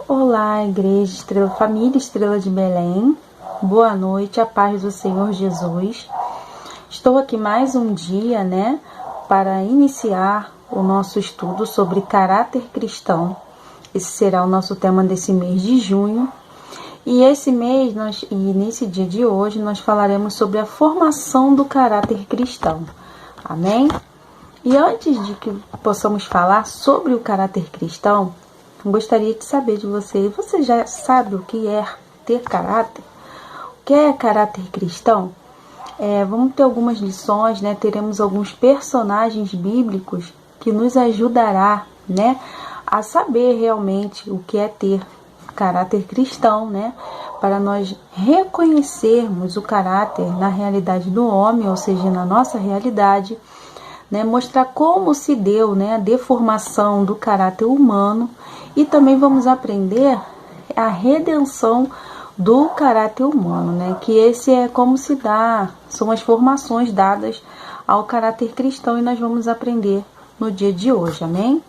Olá, Igreja Estrela, Família Estrela de Belém. Boa noite, a paz do Senhor Jesus. Estou aqui mais um dia, para iniciar o nosso estudo sobre caráter cristão. Esse será o nosso tema desse mês de junho. E nesse dia de hoje, nós falaremos sobre a formação do caráter cristão. Amém? E antes de que possamos falar sobre o caráter cristão, gostaria de saber de você. Você já sabe o que é ter caráter? O que é caráter cristão? Vamos ter algumas lições, teremos alguns personagens bíblicos que nos ajudará, a saber realmente o que é ter caráter cristão, para nós reconhecermos o caráter na realidade do homem, ou seja, na nossa realidade, mostrar como se deu, a deformação do caráter humano, e também vamos aprender a redenção do caráter humano, que esse é como se dá, são as formações dadas ao caráter cristão, e nós vamos aprender no dia de hoje, amém?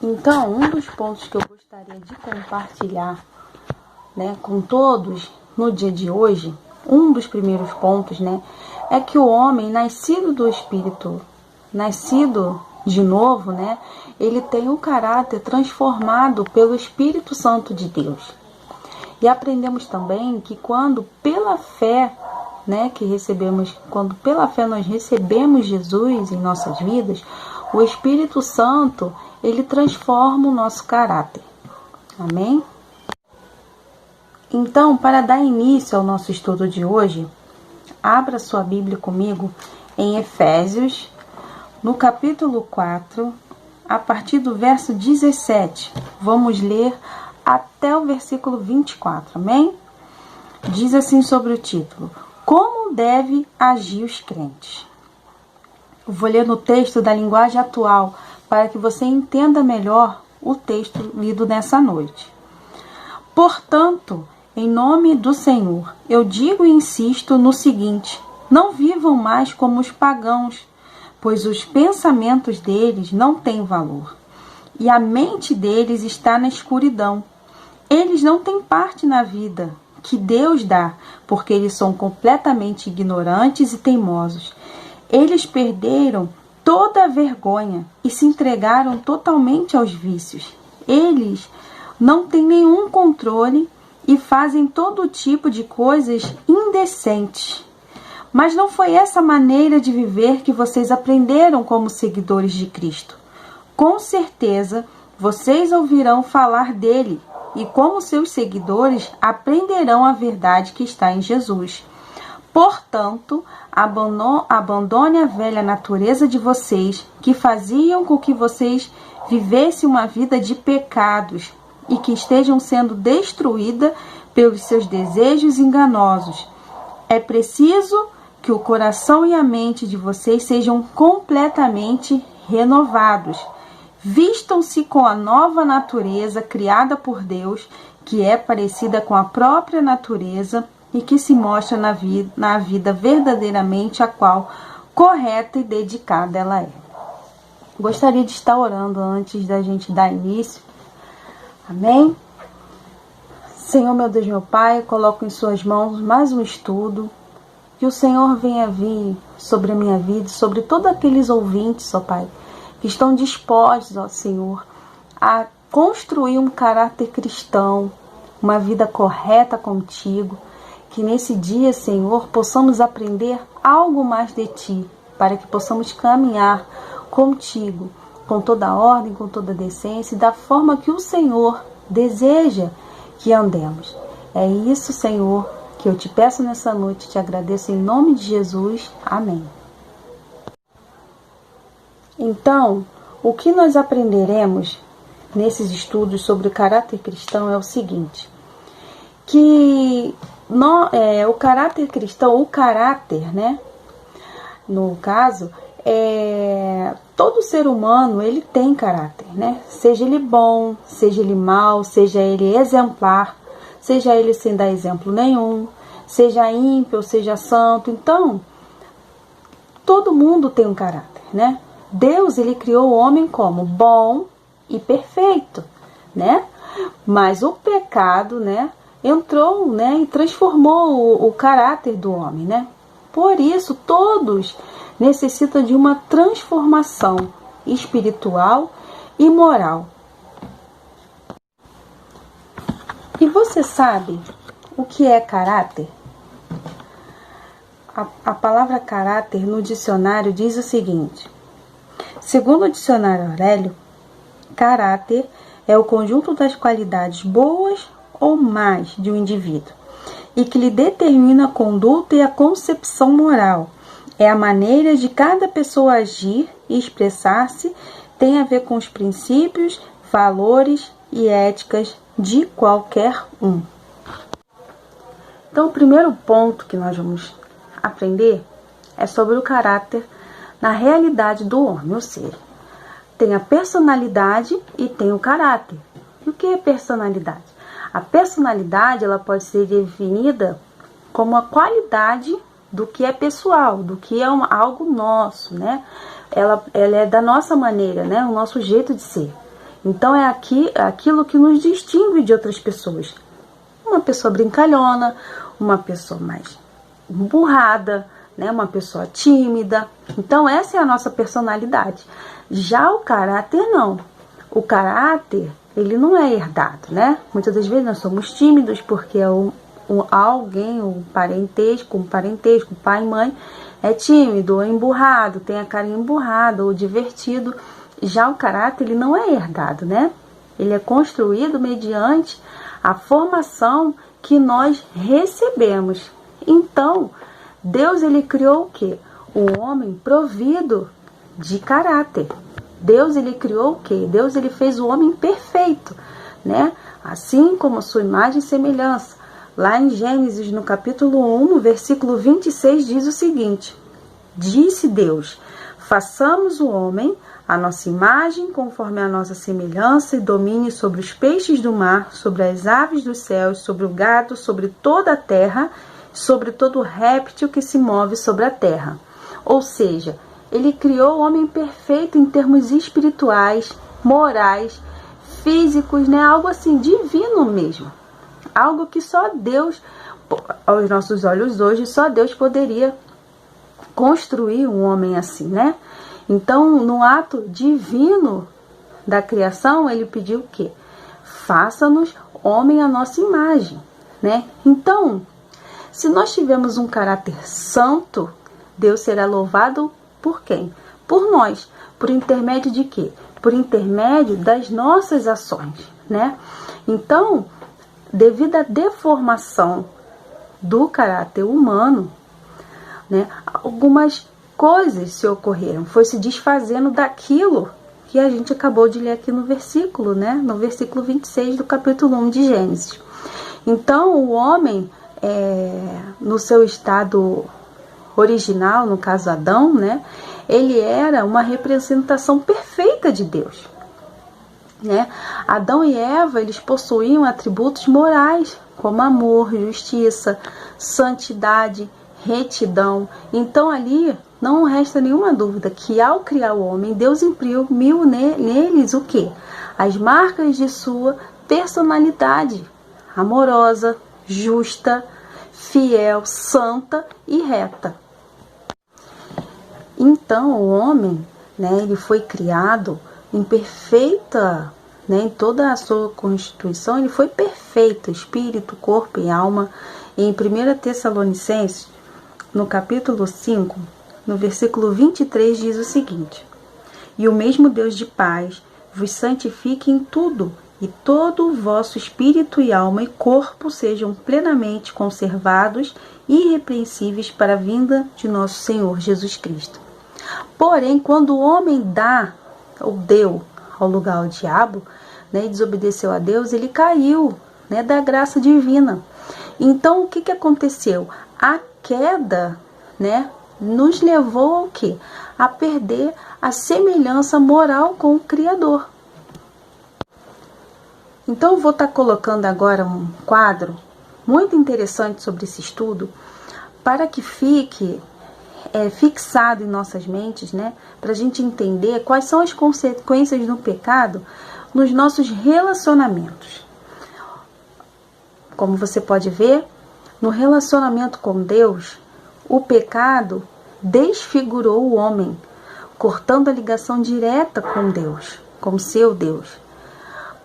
Então, um dos pontos que eu gostaria de compartilhar, com todos no dia de hoje, um dos primeiros pontos, é que o homem nascido do Espírito, nascido de novo, ele tem o caráter transformado pelo Espírito Santo de Deus. E aprendemos também que quando pela fé, quando pela fé nós recebemos Jesus em nossas vidas, o Espírito Santo, ele transforma o nosso caráter. Amém? Então, para dar início ao nosso estudo de hoje, abra sua Bíblia comigo em Efésios, no capítulo 4, a partir do verso 17. Vamos ler até o versículo 24, amém? Diz assim sobre o título: Como deve agir os crentes? Eu vou ler no texto da linguagem atual, para que você entenda melhor o texto lido nessa noite. Portanto, em nome do Senhor, eu digo e insisto no seguinte: não vivam mais como os pagãos, pois os pensamentos deles não têm valor, e a mente deles está na escuridão. Eles não têm parte na vida que Deus dá, porque eles são completamente ignorantes e teimosos. Eles perderam toda a vergonha e se entregaram totalmente aos vícios. Eles não têm nenhum controle e fazem todo tipo de coisas indecentes. Mas não foi essa maneira de viver que vocês aprenderam como seguidores de Cristo. Com certeza, vocês ouvirão falar dele e, como seus seguidores, aprenderão a verdade que está em Jesus. Portanto, abandone a velha natureza de vocês, que faziam com que vocês vivessem uma vida de pecados e que estejam sendo destruída pelos seus desejos enganosos. É preciso que o coração e a mente de vocês sejam completamente renovados. Vistam-se com a nova natureza criada por Deus, que é parecida com a própria natureza e que se mostra na vida verdadeiramente a qual correta e dedicada ela é. Gostaria de estar orando antes da gente dar início. Amém? Senhor, meu Deus, meu Pai, coloco em suas mãos mais um estudo. Que o Senhor venha vir sobre a minha vida, sobre todos aqueles ouvintes, ó Pai, que estão dispostos, ó Senhor, a construir um caráter cristão, uma vida correta contigo. Que nesse dia, Senhor, possamos aprender algo mais de Ti, para que possamos caminhar contigo, com toda a ordem, com toda a decência, e da forma que o Senhor deseja que andemos. É isso, Senhor, que eu te peço nessa noite, te agradeço em nome de Jesus. Amém. Então, o que nós aprenderemos nesses estudos sobre o caráter cristão é o seguinte: que o caráter cristão, no caso, todo ser humano, ele tem caráter, seja ele bom, seja ele mau, seja ele exemplar, seja ele sem dar exemplo nenhum, seja ímpio, seja santo. Então, todo mundo tem um caráter, Deus, ele criou o homem como bom e perfeito, Mas o pecado, né, entrou, né, e transformou o caráter do homem, né? Por isso, todos necessitam de uma transformação espiritual e moral. E você sabe o que é caráter? A palavra caráter no dicionário diz o seguinte: segundo o dicionário Aurélio, caráter é o conjunto das qualidades boas ou más de um indivíduo e que lhe determina a conduta e a concepção moral. É a maneira de cada pessoa agir e expressar-se, tem a ver com os princípios, valores e éticas de qualquer um. Então, o primeiro ponto que nós vamos aprender é sobre o caráter na realidade do homem, ou seja, tem a personalidade e tem o caráter. E o que é personalidade? A personalidade, ela pode ser definida como a qualidade do que é pessoal, do que é algo nosso, né? Ela é da nossa maneira, né? O nosso jeito de ser. Então é aquilo que nos distingue de outras pessoas. Uma pessoa brincalhona, uma pessoa mais emburrada, né? Uma pessoa tímida. Então essa é a nossa personalidade. Já o caráter não. O caráter, ele não é herdado, né? Muitas das vezes nós somos tímidos porque alguém, um parentesco, pai e mãe, é tímido ou emburrado, tem a cara emburrada ou divertido. Já o caráter, ele não é herdado, né? Ele é construído mediante a formação que nós recebemos. Então, Deus, ele criou o quê? O homem provido de caráter. Deus, ele criou o quê? Deus, ele fez o homem perfeito, né? Assim como a sua imagem e semelhança. Lá em Gênesis, no capítulo 1, no versículo 26, diz o seguinte: disse Deus, façamos o homem a nossa imagem, conforme a nossa semelhança, e domine sobre os peixes do mar, sobre as aves dos céus, sobre o gado, sobre toda a terra, sobre todo réptil que se move sobre a terra. Ou seja, ele criou o homem perfeito em termos espirituais, morais, físicos, né? Algo assim, divino mesmo. Algo que só Deus, aos nossos olhos hoje, só Deus poderia construir um homem assim, né? Então, no ato divino da criação, ele pediu o quê? Faça-nos homem à nossa imagem, né? Então, se nós tivermos um caráter santo, Deus será louvado por quem? Por nós. Por intermédio de quê? Por intermédio das nossas ações, né? Então, devido à deformação do caráter humano, né, algumas coisas se ocorreram, foi se desfazendo daquilo que a gente acabou de ler aqui no versículo, né? No versículo 26 do capítulo 1 de Gênesis. Então, o homem, no seu estado original, no caso Adão, né? Ele era uma representação perfeita de Deus, né? Adão e Eva, eles possuíam atributos morais, como amor, justiça, santidade, retidão. Então ali não resta nenhuma dúvida que ao criar o homem, Deus imprimiu neles o quê? As marcas de sua personalidade amorosa, justa, fiel, santa e reta. Então o homem, né, ele foi criado em perfeita, né, em toda a sua constituição, ele foi perfeito, espírito, corpo e alma. Em 1 Tessalonicenses, no capítulo 5, no versículo 23, diz o seguinte: e o mesmo Deus de paz vos santifique em tudo, e todo o vosso espírito e alma e corpo sejam plenamente conservados e irrepreensíveis para a vinda de nosso Senhor Jesus Cristo. Porém, quando o homem deu ao lugar ao diabo, né, e desobedeceu a Deus, ele caiu, né, da graça divina. Então, o que aconteceu? A queda, né, nos levou ao quê? A perder a semelhança moral com o Criador. Então, eu vou estar colocando agora um quadro muito interessante sobre esse estudo, para que fique fixado em nossas mentes, né, para a gente entender quais são as consequências do pecado nos nossos relacionamentos. Como você pode ver, no relacionamento com Deus, o pecado desfigurou o homem, cortando a ligação direta com Deus, com seu Deus.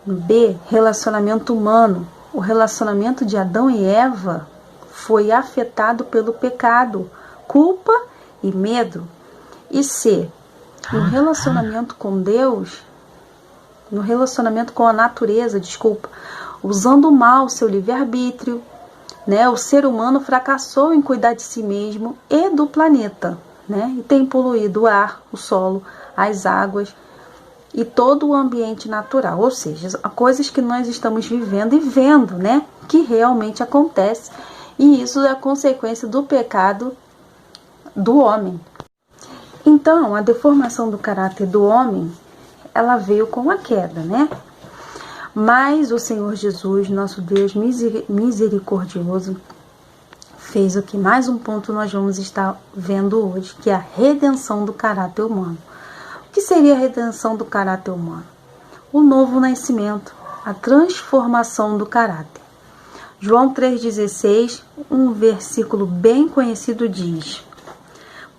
B, relacionamento humano. O relacionamento de Adão e Eva foi afetado pelo pecado, culpa e medo. E C, no relacionamento com Deus, no relacionamento com a natureza, usando mal seu livre-arbítrio, né? O ser humano fracassou em cuidar de si mesmo e do planeta, né? E tem poluído o ar, o solo, as águas e todo o ambiente natural, ou seja, coisas que nós estamos vivendo e vendo, né? Que realmente acontece, e isso é a consequência do pecado do homem. Então, a deformação do caráter do homem, ela veio com a queda, né? Mas o Senhor Jesus, nosso Deus misericordioso, fez o que mais um ponto nós vamos estar vendo hoje, que é a redenção do caráter humano. O que seria a redenção do caráter humano? O novo nascimento, a transformação do caráter. João 3,16, um versículo bem conhecido diz: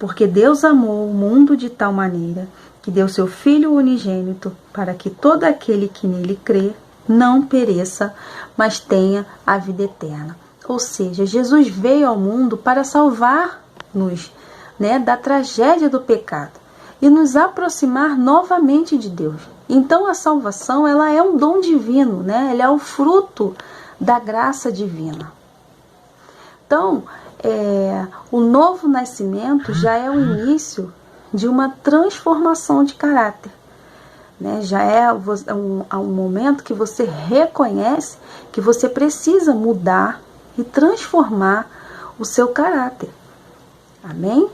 porque Deus amou o mundo de tal maneira que deu seu Filho unigênito, para que todo aquele que nele crê não pereça, mas tenha a vida eterna. Ou seja, Jesus veio ao mundo para salvar-nos, né, da tragédia do pecado e nos aproximar novamente de Deus. Então a salvação, ela é um dom divino, né? Ela é o fruto da graça divina. Então, o novo nascimento já é o início de uma transformação de caráter, né? Já é um momento que você reconhece que você precisa mudar e transformar o seu caráter. Amém?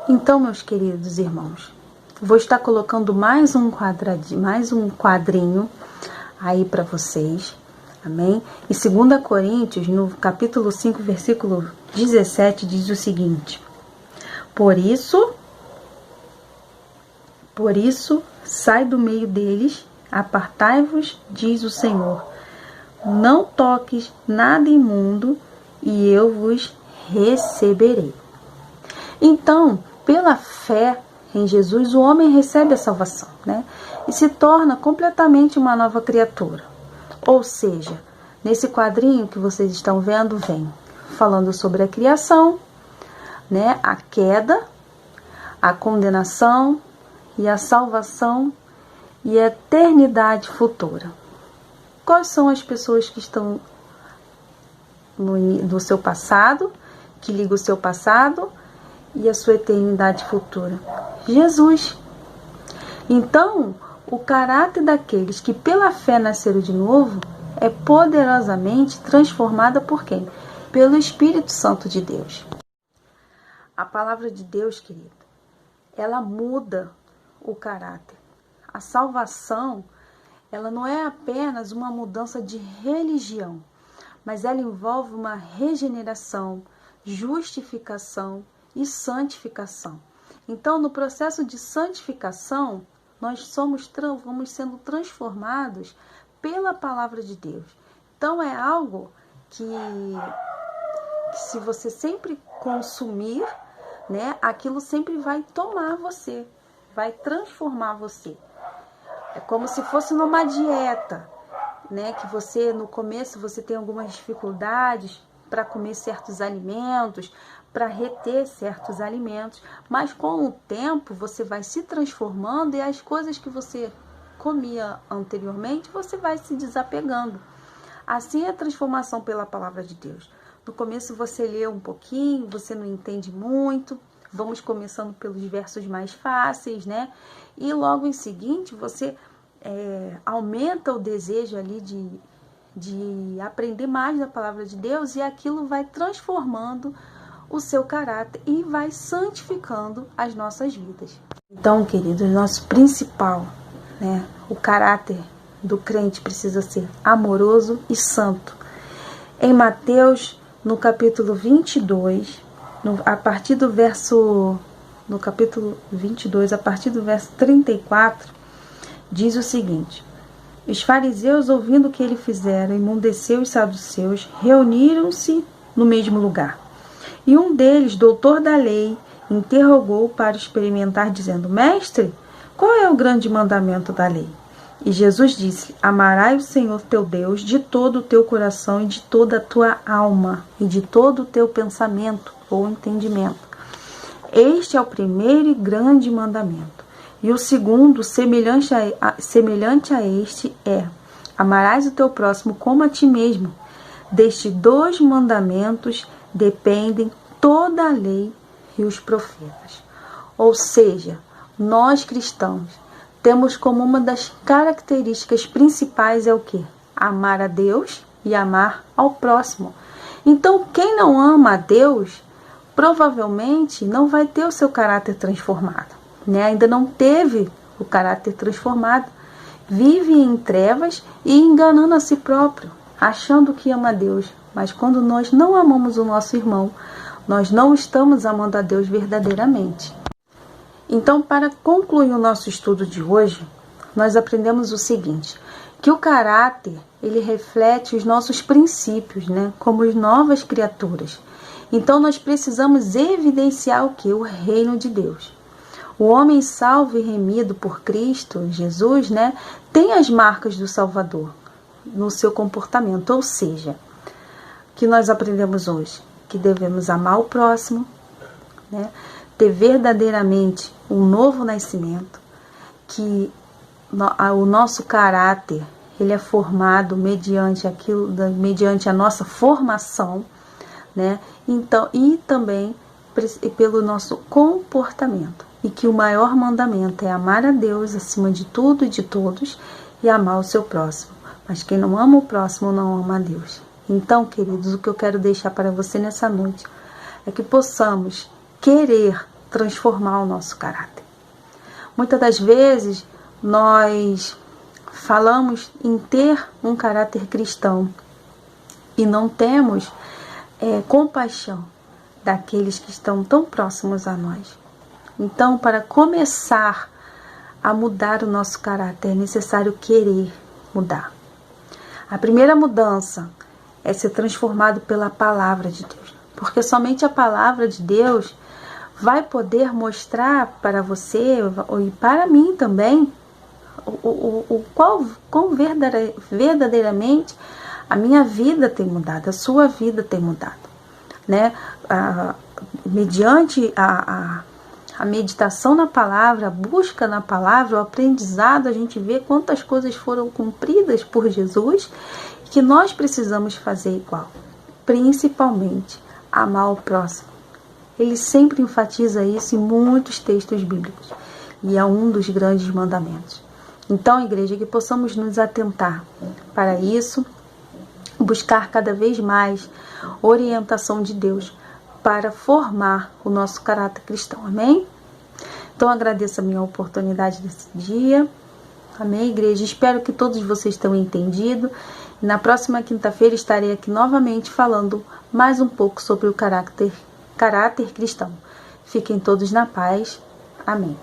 Então, meus queridos irmãos, vou estar colocando mais um quadrinho aí para vocês. Amém? Em 2 Coríntios, no capítulo 5, versículo 17, diz o seguinte: Por isso, sai do meio deles, apartai-vos, diz o Senhor. Não toques nada imundo, e eu vos receberei. Então, pela fé em Jesus, o homem recebe a salvação, né? E se torna completamente uma nova criatura. Ou seja, nesse quadrinho que vocês estão vendo, vem falando sobre a criação, né? A queda, a condenação e a salvação e a eternidade futura. Quais são as pessoas que estão no seu passado, que ligam o seu passado e a sua eternidade futura? Jesus. Então, o caráter daqueles que pela fé nasceram de novo é poderosamente transformada por quem? Pelo Espírito Santo de Deus. A palavra de Deus, querido, ela muda o caráter. A salvação, ela não é apenas uma mudança de religião, mas ela envolve uma regeneração, justificação e santificação. Então, no processo de santificação, nós vamos sendo transformados pela palavra de Deus. Então, é algo que se você sempre consumir, né, aquilo sempre vai tomar você, vai transformar você. É como se fosse numa dieta, né, que você, no começo, você tem algumas dificuldades para comer certos alimentos, para reter certos alimentos, mas com o tempo você vai se transformando e as coisas que você comia anteriormente, você vai se desapegando. Assim é a transformação pela palavra de Deus. No começo você lê um pouquinho, você não entende muito, vamos começando pelos versos mais fáceis, né? E logo em seguinte você aumenta o desejo ali de aprender mais da palavra de Deus, e aquilo vai transformando o seu caráter e vai santificando as nossas vidas. Então, queridos, nosso principal, né, o caráter do crente precisa ser amoroso e santo. Em Mateus, no capítulo 22, a partir do verso 34, diz o seguinte: Os fariseus, ouvindo o que ele fizera, emudeceu os saduceus, reuniram-se no mesmo lugar. E um deles, doutor da lei, interrogou para experimentar, dizendo: Mestre, qual é o grande mandamento da lei? E Jesus disse: Amarás o Senhor teu Deus de todo o teu coração e de toda a tua alma e de todo o teu pensamento ou entendimento. Este é o primeiro e grande mandamento. E o segundo, semelhante a este, é: amarás o teu próximo como a ti mesmo. Destes 2 mandamentos dependem toda a lei e os profetas. Ou seja, nós cristãos temos como uma das características principais é o quê? Amar a Deus e amar ao próximo. Então, quem não ama a Deus, provavelmente não vai ter o seu caráter transformado, né? Ainda não teve o caráter transformado. Vive em trevas e enganando a si próprio, achando que ama a Deus. Mas quando nós não amamos o nosso irmão, nós não estamos amando a Deus verdadeiramente. Então, para concluir o nosso estudo de hoje, nós aprendemos o seguinte: que o caráter, ele reflete os nossos princípios, né? Como novas criaturas. Então, nós precisamos evidenciar o que? O reino de Deus. O homem salvo e remido por Cristo, Jesus, né? Tem as marcas do Salvador no seu comportamento. Ou seja, que nós aprendemos hoje? Que devemos amar o próximo, né? Ter verdadeiramente um novo nascimento, que o nosso caráter ele é formado mediante a nossa formação, né? Então, e também pelo nosso comportamento. E que o maior mandamento é amar a Deus acima de tudo e de todos e amar o seu próximo. Mas quem não ama o próximo não ama a Deus. Então, queridos, o que eu quero deixar para você nessa noite é que possamos querer transformar o nosso caráter. Muitas das vezes nós falamos em ter um caráter cristão e não temos compaixão daqueles que estão tão próximos a nós. Então, para começar a mudar o nosso caráter, é necessário querer mudar. A primeira mudança é ser transformado pela palavra de Deus, porque somente a palavra de Deus vai poder mostrar para você e para mim também quão verdadeiramente a minha vida tem mudado, a sua vida tem mudado, né? Mediante a meditação na palavra, a busca na palavra, o aprendizado, a gente vê quantas coisas foram cumpridas por Jesus e que nós precisamos fazer igual, principalmente amar o próximo. Ele sempre enfatiza isso em muitos textos bíblicos e é um dos grandes mandamentos. Então, igreja, que possamos nos atentar para isso, buscar cada vez mais orientação de Deus para formar o nosso caráter cristão. Amém? Então, agradeço a minha oportunidade desse dia. Amém, igreja? Espero que todos vocês tenham entendido. Na próxima quinta-feira estarei aqui novamente falando mais um pouco sobre o caráter cristão. Fiquem todos na paz. Amém.